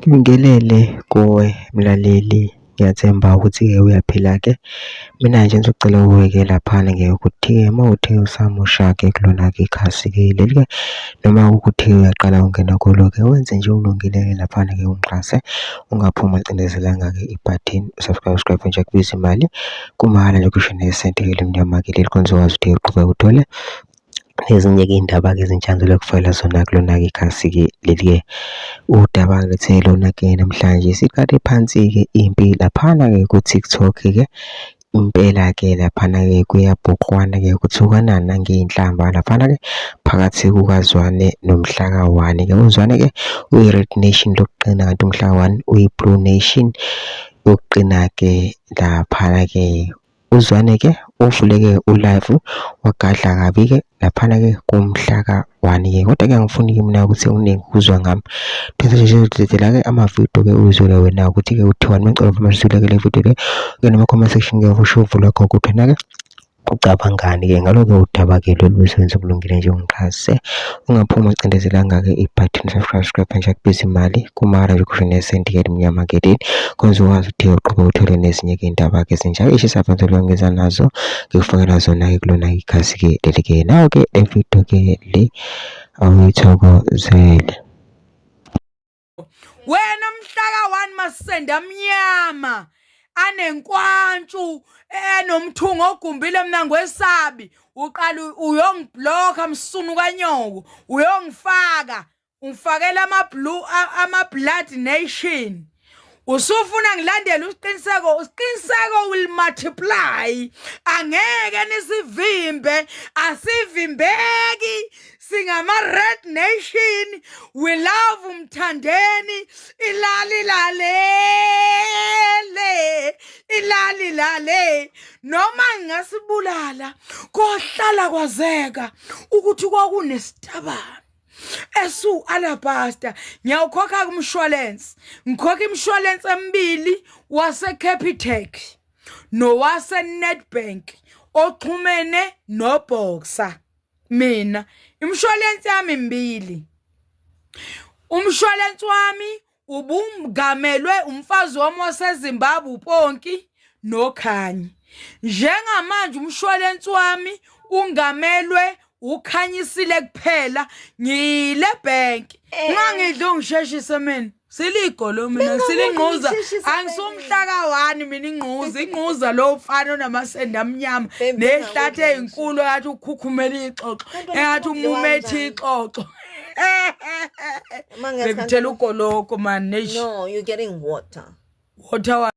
Ngibingelele kuwe mlaleli, ngiyathemba ukuthi-ke uyaphila-ke. Mina nje ngizocela kuwe-ke laphana-ke ukuthi-ke uma uthe usamusha-ke kulona-ke ikhasi-ke leli-ke, noma ukuthi uyaqala ungena kulo-ke wenze nje ulungile-ke laphana-ke ungixhase, ungaphumi ucindezelanga-ke ibhathini subscribe nje kubiza imali kumahhala nje kusho nesenti-ke elimnyama-ke leli khona uzokwazi ukuthi uqhubeke uthole nezinye-ke iy'ndaba-ke ezintshantshu kufayela zona kulona-ke ikhasi-ke leli-ke. Udaba lethe lona-ke namhlanje siqale phansi-ke impi laphana-ke ku-TikTok-ke. Impela-ke laphana-ke kuyabhuqwana-ke kuthukanana ngey'nhlamba laphana-ke phakathi kukaZwane noMhlaka 1-ke. UZwane-ke uyi-Red Nation lokuqina, kanti uMhlaka 1 uyi-Blue Nation yokuqina-ke laphana-ke. UZwane-ke uvuleke u-live wagadla kabi-ke laphana-ke kuMhlaka 1-ke, kodwa-ke angifuni-ke mina ukuthi okuningi kuzwa ngami. Phela ke amavidiyo-ke uzwele wena ukuthi-ke uthiwani. Ngicela manje sithuleke le video le noma comment section-ke usho uvo lwakho ukuthi wena-ke ucabangani-ke ngalo-ke udaba-ke lolu msebenzi okulungile nje ungixhase. Ungaphumi ucindezelanga-ke ibhathini subscribe nje kubiza imali kumahhala nje kusho nesenti-ke elimnyama-ke leli khona uzokwazi ukuthi uqhubeke uthole nezinye-ke iy'ndaba-ke ezinjalo ey'shisa phansi ngeza nazo ngikufakela zona-ke kulona ikhasi-ke leli-ke. Nawe-ke le video-ke le awuyithokozele. Wena Mhlaka 1 Masenda Mnyama anenkwantshu enomthungo ogumbile mina ngwesabi, uqala uyongibloka msunu kanyoko, uyongifaka ungifakela ama Blood Nation. Usufuna ngilandele isiqiniseko will multiply. Angeke nisivimbe, asivimbeki. Singama Red Nation, we love Mthandeni, ilali lale, noma ngasibulala, kohlala kwazeka, ukuthi kwakunestabane. Esu alabasta, ngiyawukhokha kumshwalense, ngikhokha imshwalense emibili wase Capitec, nowase Nedbank, oxhumene noBoxer. Mina imshwalense yami mbili. Umshwalense wami ubungamelwe umfazi wami waseZimbabwe uPonki noKhanyi. Njengamanje umshwalense wami ungamelwe uKhanyisile kuphela ngile bank. Ngangidla ngisheshise mina. Siligolo mina silingquza, angisumhlaka 1 mina ingquza lo mfana onamasenda amnyama nehlathi ezinkulu yathi ukhukhumela ixoxo engathi umumethi ixoxo. Ngikuthela ugoloko man. No, you're getting water. Water.